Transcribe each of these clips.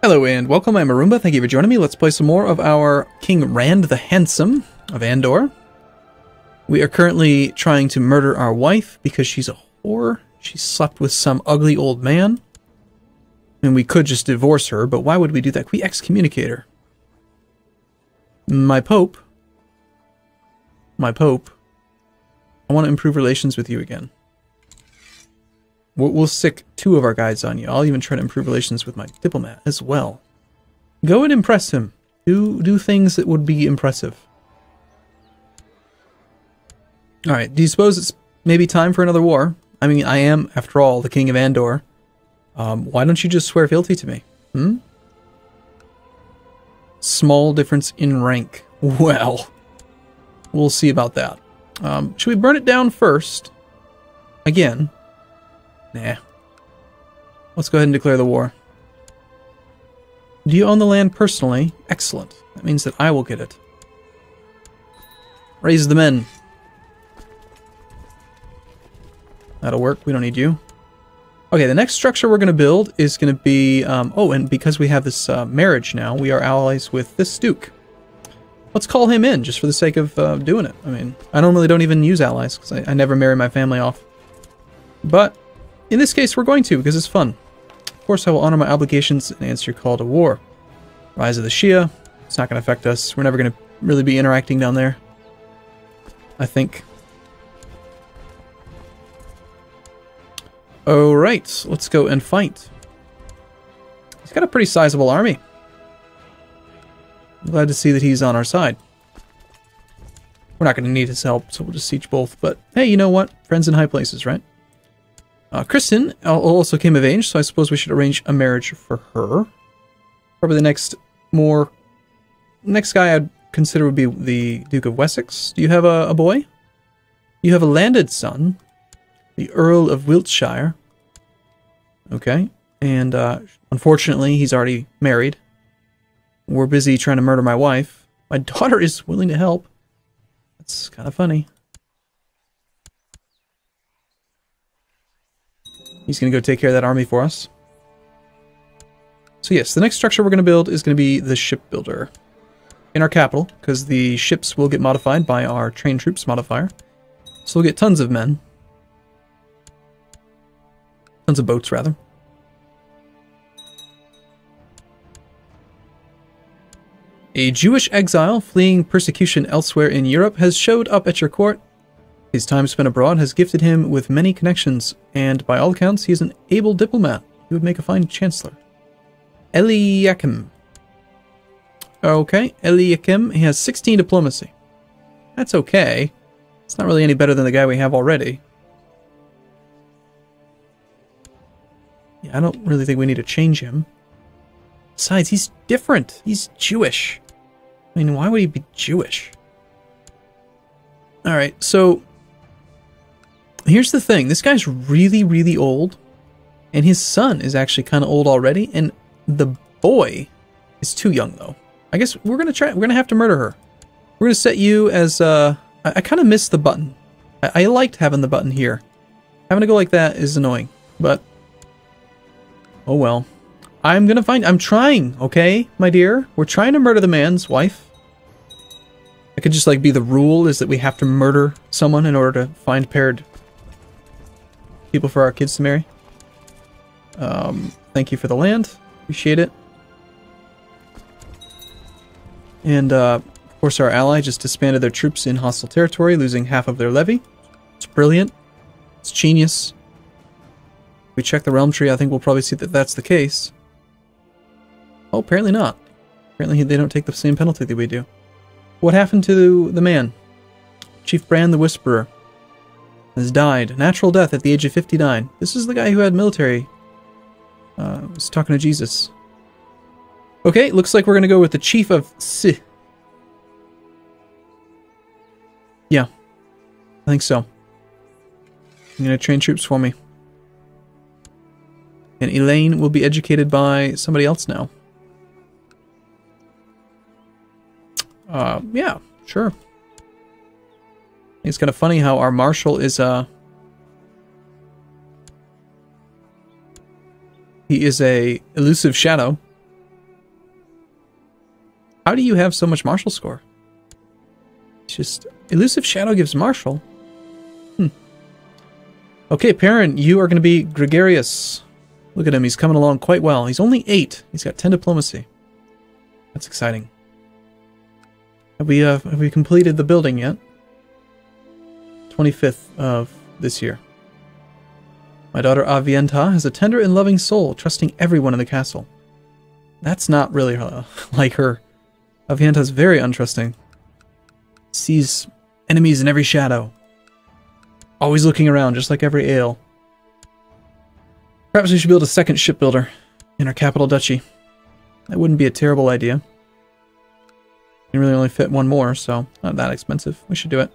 Hello and welcome, I'm Arumba, thank you for joining me. Let's play some more of our King Rand the Handsome of Andor. We are currently trying to murder our wife because she's a whore. She slept with some ugly old man. And we could just divorce her, but why would we do that? Could we excommunicate her? My Pope, I want to improve relations with you again. We'll stick 2 of our guys on you. I'll even try to improve relations with my diplomat as well. Go and impress him. Do things that would be impressive. Alright, do you suppose it's maybe time for another war? I mean, I am, after all, the King of Andor. Why don't you just swear fealty to me? Small difference in rank. Well, we'll see about that. Should we burn it down first? Again? Nah. Let's go ahead and declare the war. Do you own the land personally? Excellent. That means that I will get it. Raise the men. That'll work. We don't need you. Okay, the next structure we're going to build is going to be... oh, and because we have this marriage now, we are allies with this Duke. Let's call him in, just for the sake of doing it. I mean, I normally don't even use allies, because I never marry my family off. But... in this case, we're going to, because it's fun. Of course, I will honor my obligations and answer your call to war. Rise of the Shia. It's not going to affect us. We're never going to really be interacting down there, I think. Alright, let's go and fight. He's got a pretty sizable army. I'm glad to see that he's on our side. We're not going to need his help, so we'll just siege both. But, hey, you know what? Friends in high places, right? Kristen also came of age, so I suppose we should arrange a marriage for her. Probably the next guy I'd consider would be the Duke of Wessex. Do you have a boy? You have a landed son, the Earl of Wiltshire. Okay, and unfortunately he's already married. We're busy trying to murder my wife. My daughter is willing to help. That's kind of funny. He's going to go take care of that army for us. So yes, the next structure we're going to build is going to be the shipbuilder. In our capital, because the ships will get modified by our trained troops modifier. So we'll get tons of men. Tons of boats, rather. A Jewish exile fleeing persecution elsewhere in Europe has showed up at your court. His time spent abroad has gifted him with many connections, and by all accounts, he is an able diplomat. He would make a fine chancellor. Eliakim. Okay, Eliakim. He has 16 diplomacy. That's okay. It's not really any better than the guy we have already. Yeah, I don't really think we need to change him. Besides, he's different. He's Jewish. I mean, why would he be Jewish? Alright, so... here's the thing, this guy's really, really old, and his son is actually kind of old already, and the boy is too young, though. I guess we're gonna have to murder her. We're gonna set you as, I kind of miss the button. I liked having the button here. Having to go like that is annoying, but, oh well. I'm trying, okay, my dear? We're trying to murder the man's wife. I could just, like, be the rule is that we have to murder someone in order to find paired people for our kids to marry. Thank you for the land. Appreciate it. And, of course, our ally just disbanded their troops in hostile territory, losing half of their levy. It's brilliant. It's genius. If we check the realm tree, I think we'll probably see that that's the case. Oh, apparently not. Apparently they don't take the same penalty that we do. What happened to the man? Chief Brand the Whisperer has died. Natural death at the age of 59. This is the guy who had military. Was talking to Jesus. Okay, looks like we're going to go with the Chief of Si. Yeah, I think so. I'm going to train troops for me. And Elaine will be educated by somebody else now. Yeah, sure. It's kind of funny how our marshal is, he is a elusive shadow. How do you have so much martial score? It's just... Elusive Shadow gives martial. Okay, Perrin, you are going to be gregarious. Look at him, he's coming along quite well. He's only 8. He's got 10 diplomacy. That's exciting. Have we completed the building yet? 25th of this year. My daughter Avienta has a tender and loving soul, trusting everyone in the castle. That's not really like her. Avienta's very untrusting. Sees enemies in every shadow. Always looking around, just like every ale. Perhaps we should build a second shipbuilder in our capital duchy. That wouldn't be a terrible idea. Can really only fit one more, so not that expensive. We should do it.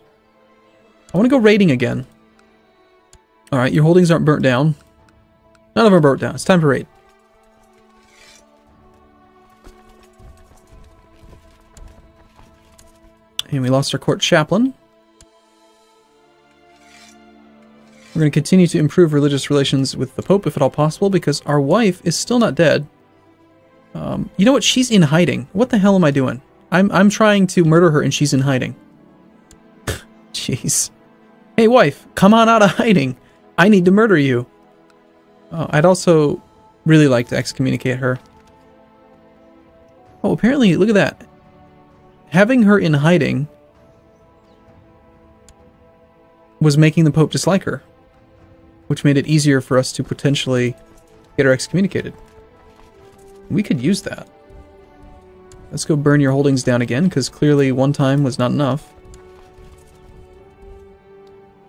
I want to go raiding again. Alright, your holdings aren't burnt down. None of them are burnt down. It's time to raid. And we lost our court chaplain. We're going to continue to improve religious relations with the Pope, if at all possible, because our wife is still not dead. You know what? She's in hiding. What the hell am I doing? I'm trying to murder her and she's in hiding. Jeez. Hey, wife, come on out of hiding. I need to murder you. I'd also really like to excommunicate her. Oh, apparently, look at that. Having her in hiding was making the Pope dislike her, which made it easier for us to potentially get her excommunicated. We could use that. Let's go burn your holdings down again, because clearly one time was not enough.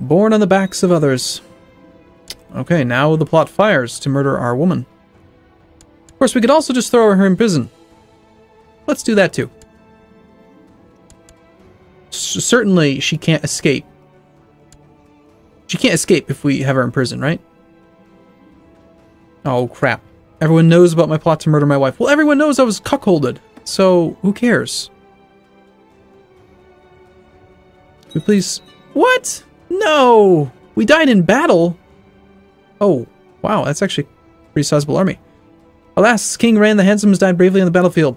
Born on the backs of others. Okay, now the plot fires to murder our woman. Of course, we could also just throw her in prison. Let's do that too. Certainly, she can't escape. She can't escape if we have her in prison, right? Oh, crap. Everyone knows about my plot to murder my wife. Well, everyone knows I was cuckolded, so who cares? Can we please... What? No! We died in battle? Oh, wow, that's actually a pretty sizable army. Alas, King Ran the Handsome has died bravely on the battlefield.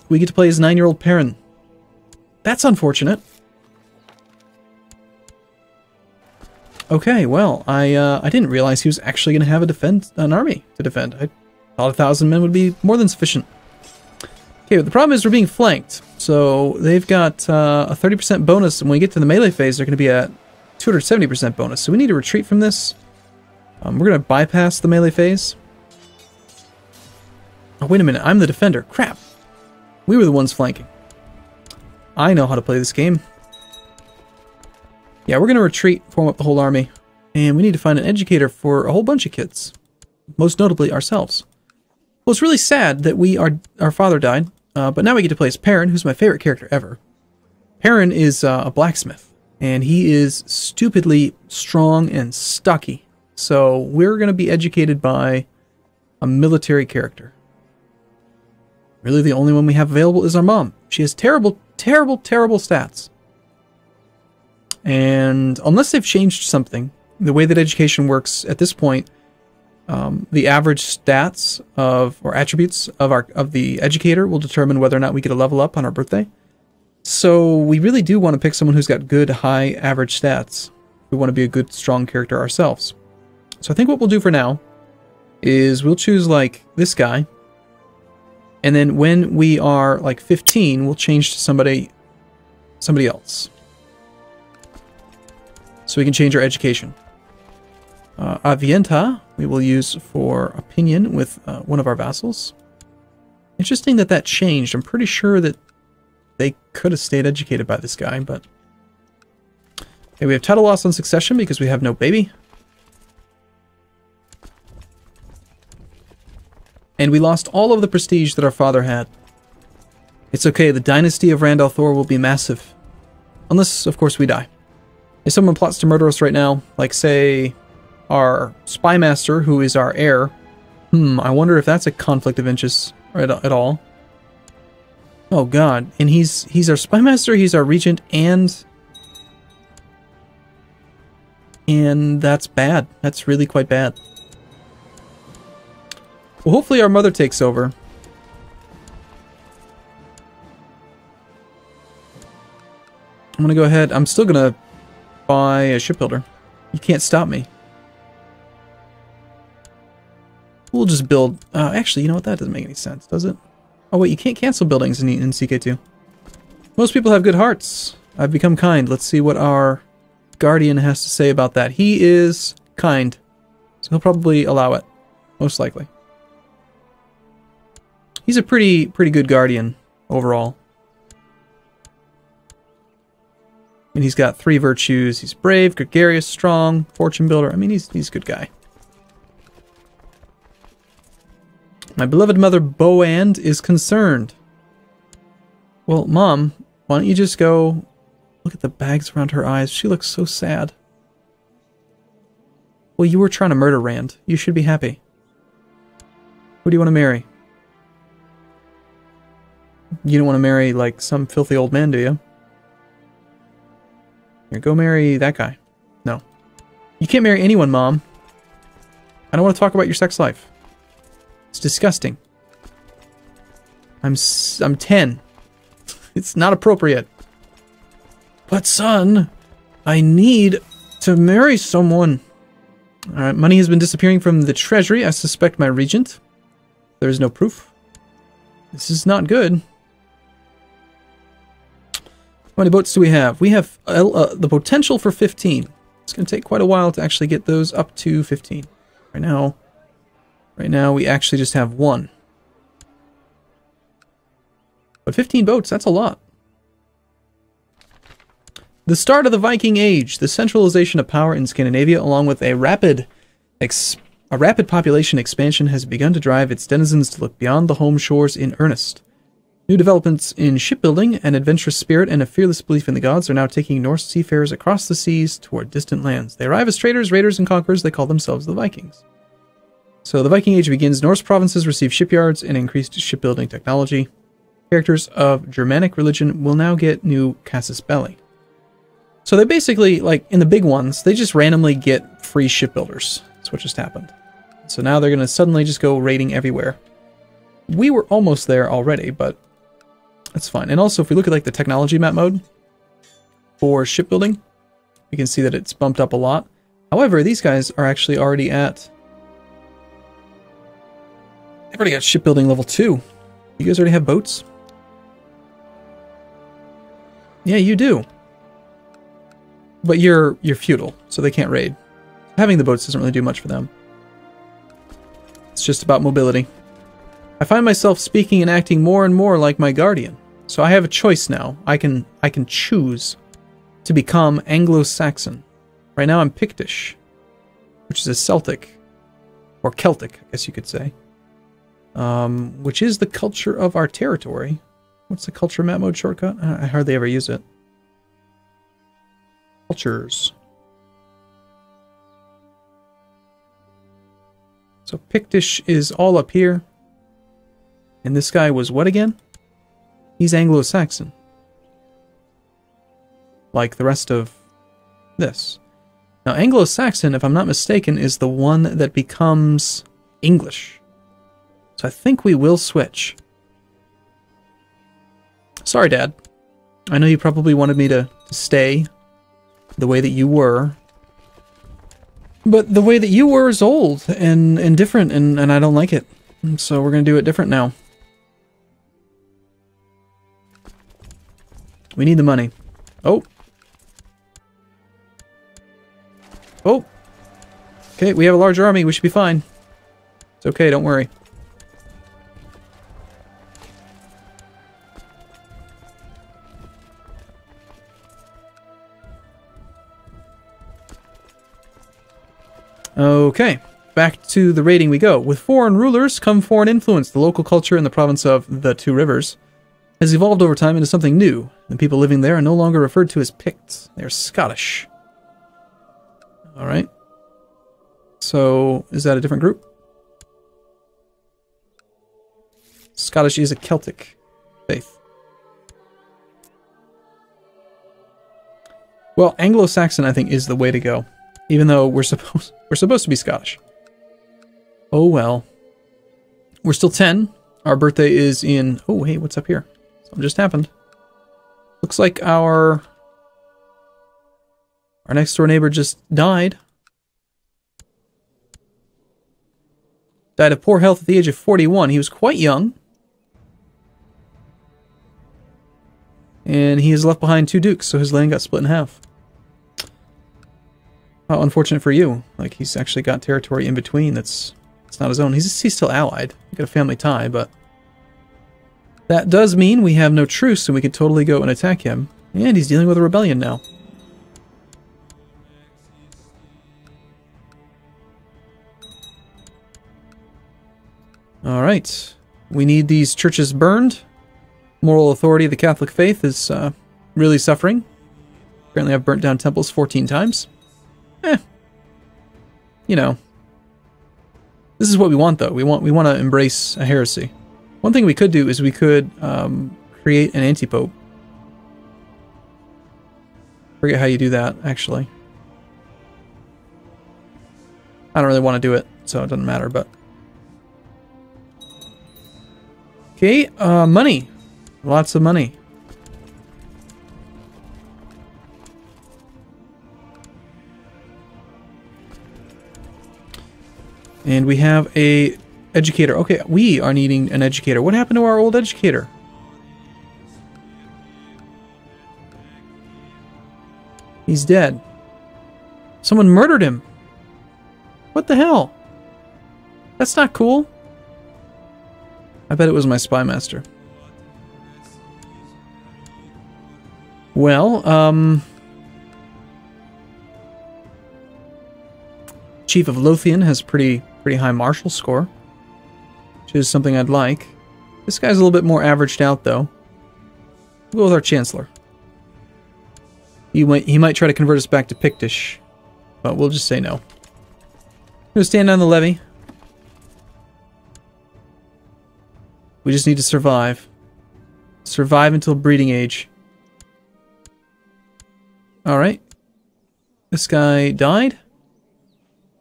We get to play as 9-year-old Perrin. That's unfortunate. Okay, well, I didn't realize he was actually going to have an army to defend. I thought 1,000 men would be more than sufficient. Okay, but the problem is we're being flanked. So they've got a 30% bonus, and when we get to the melee phase, they're going to be at 270% bonus. So we need to retreat from this. We're going to bypass the melee phase. Oh, wait a minute, I'm the defender. Crap. We were the ones flanking. I know how to play this game. Yeah, we're going to retreat, form up the whole army, and we need to find an educator for a whole bunch of kids. Most notably, ourselves. Well, it's really sad that our father died, but now we get to play as Perrin, who's my favorite character ever. Perrin is a blacksmith, and he is stupidly strong and stocky. So we're going to be educated by a military character. Really, the only one we have available is our mom. She has terrible, terrible, terrible stats. And unless they've changed something, the way that education works at this point, the average stats or attributes of the educator will determine whether or not we get a level up on our birthday. So we really do want to pick someone who's got good, high, average stats. We want to be a good, strong character ourselves. So I think what we'll do for now is we'll choose like this guy. And then when we are like 15, we'll change to somebody else. So we can change our education. Avienta, we will use for opinion with one of our vassals. Interesting that changed. I'm pretty sure that they could have stayed educated by this guy, but... Okay, we have title loss on succession because we have no baby. And we lost all of the prestige that our father had. It's okay, the dynasty of Randall Thor will be massive. Unless, of course, we die. If someone plots to murder us right now, like, say, our spy master, who is our heir, I wonder if that's a conflict of interest at all. Oh, God. And he's our spy master, he's our regent, and that's bad. That's really quite bad. Well, hopefully our mother takes over. I'm gonna go ahead. I'm still gonna buy a shipbuilder. You can't stop me. We'll just build... actually, you know what? That doesn't make any sense, does it? Oh, wait, you can't cancel buildings in CK2. Most people have good hearts. I've become kind. Let's see what our guardian has to say about that. He is kind. So he'll probably allow it. Most likely. He's a pretty good guardian, overall. And he's got 3 virtues. He's brave, gregarious, strong, fortune builder. I mean, he's a good guy. My beloved mother, Boand, is concerned. Well, Mom, why don't you just go... Look at the bags around her eyes. She looks so sad. Well, you were trying to murder Rand. You should be happy. Who do you want to marry? You don't want to marry, like, some filthy old man, do you? Here, go marry that guy. No. You can't marry anyone, Mom. I don't want to talk about your sex life. It's disgusting. I'm 10. It's not appropriate. But son, I need to marry someone. Alright, money has been disappearing from the treasury. I suspect my regent. There is no proof. This is not good. How many boats do we have? We have the potential for 15. It's going to take quite a while to actually get those up to 15. Right now we actually just have 1. But 15 boats, that's a lot. The start of the Viking Age, the centralization of power in Scandinavia, along with a rapid population expansion, has begun to drive its denizens to look beyond the home shores in earnest. New developments in shipbuilding, an adventurous spirit, and a fearless belief in the gods are now taking Norse seafarers across the seas toward distant lands. They arrive as traders, raiders, and conquerors. They call themselves the Vikings. So the Viking Age begins. Norse provinces receive shipyards and increased shipbuilding technology. Characters of Germanic religion will now get new casus belli. So they basically, like in the big ones, they just randomly get free shipbuilders. That's what just happened. So now they're going to suddenly just go raiding everywhere. We were almost there already, but that's fine. And also, if we look at like the technology map mode for shipbuilding, we can see that it's bumped up a lot. However, these guys are actually already at... They've already got shipbuilding level 2. You guys already have boats? Yeah, you do. But you're feudal, so they can't raid. Having the boats doesn't really do much for them. It's just about mobility. I find myself speaking and acting more and more like my guardian. So I have a choice now. I can choose to become Anglo-Saxon. Right now I'm Pictish, which is a Celtic, or Celtic, I guess you could say. Which is the culture of our territory. What's the culture map mode shortcut? I hardly ever use it. Cultures. So Pictish is all up here. And this guy was what again? He's Anglo-Saxon. Like the rest of this. Now Anglo-Saxon, if I'm not mistaken, is the one that becomes English. So I think we will switch. Sorry, Dad. I know you probably wanted me to stay the way that you were. But the way that you were is old and different, and I don't like it. So we're going to do it different now. We need the money. Oh. Oh. Okay, we have a large army. We should be fine. It's okay, don't worry. Okay, back to the raiding we go. With foreign rulers come foreign influence. The local culture in the province of the Two Rivers has evolved over time into something new. The people living there are no longer referred to as Picts. They are Scottish. Alright. So, is that a different group? Scottish is a Celtic faith. Well, Anglo-Saxon, I think, is the way to go. Even though we're supposed to be Scottish. Oh well. We're still 10. Our birthday is in... Oh, hey, what's up here? Something just happened. Looks like our Our next door neighbor just died. Died of poor health at the age of 41. He was quite young. And he has left behind 2 dukes, so his land got split in half. How unfortunate for you. Like, he's actually got territory in between that's not his own. He's still allied. He's got a family tie, but... that does mean we have no truce, so we could totally go and attack him. And he's dealing with a rebellion now. Alright. We need these churches burned. Moral authority of the Catholic faith is really suffering. Apparently I've burnt down temples 14 times. You know. This is what we want, though. We want to embrace a heresy. One thing we could do is we could create an anti-pope. Forget how you do that, actually. I don't really want to do it, so it doesn't matter, but... okay, money. Lots of money. And we have a educator. Okay, we are needing an educator. What happened to our old educator? He's dead. Someone murdered him. What the hell? That's not cool. I bet it was my spy master. Well, Chief of Lothian has pretty high martial score, which is something I'd like. This guy's a little bit more averaged out, though. We'll go with our Chancellor. He might try to convert us back to Pictish, but we'll just say no. I'm gonna stand on the levee. We just need to survive. Survive until breeding age. Alright. This guy died.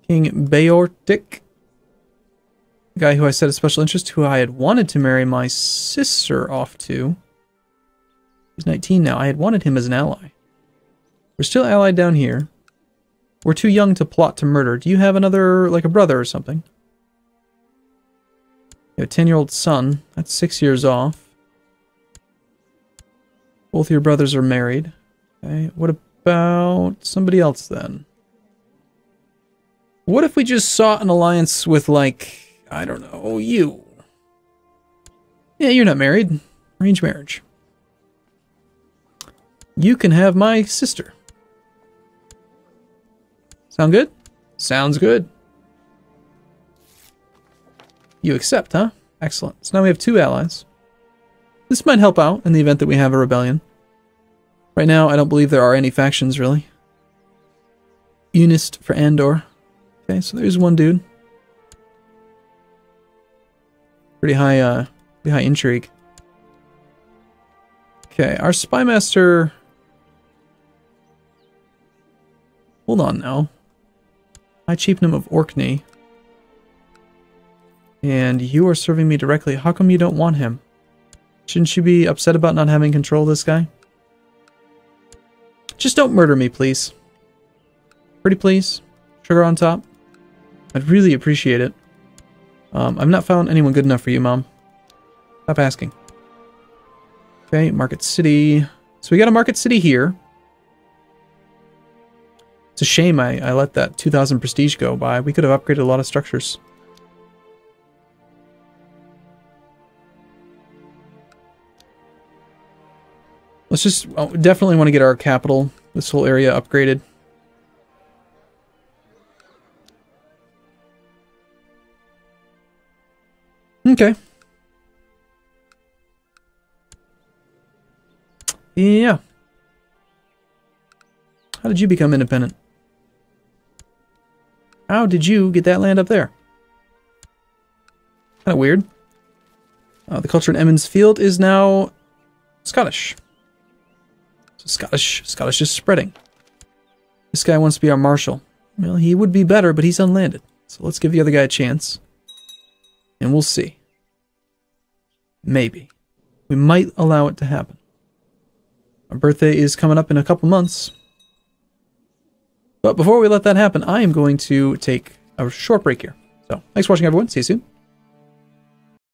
King Beortic. The guy who I said a special interest, who I had wanted to marry my sister off to. He's 19 now. I had wanted him as an ally. We're still allied down here. We're too young to plot to murder. Do you have another, like a brother or something? You have a 10-year-old son. That's 6 years off. Both your brothers are married. Okay, what about somebody else then? What if we just sought an alliance with, like, I don't know, you? Yeah, you're not married. Arranged marriage. You can have my sister. Sound good? Sounds good. You accept, huh? Excellent. So now we have 2 allies. This might help out in the event that we have a rebellion. Right now, I don't believe there are any factions, really. Unist for Andor. Okay, so there's one dude. Pretty high intrigue. Okay, our spy master... hold on now. High Chiefdom of Orkney. And you are serving me directly. How come you don't want him? Shouldn't you be upset about not having control of this guy? Just don't murder me, please. Pretty please. Sugar on top. I'd really appreciate it. I've not found anyone good enough for you, Mom. Stop asking. Okay, Market City. So we got a Market City here. It's a shame I let that 2,000 prestige go by. We could have upgraded a lot of structures. Let's just... oh, definitely want to get our capital, this whole area, upgraded. Okay. Yeah. How did you become independent? How did you get that land up there? Kind of weird. The culture in Emmons Field is now Scottish. So Scottish is spreading. This guy wants to be our marshal. Well, he would be better, but he's unlanded. So let's give the other guy a chance. And we'll see. Maybe. We might allow it to happen. Our birthday is coming up in a couple months. But before we let that happen, I am going to take a short break here. So thanks for watching, everyone. See you soon.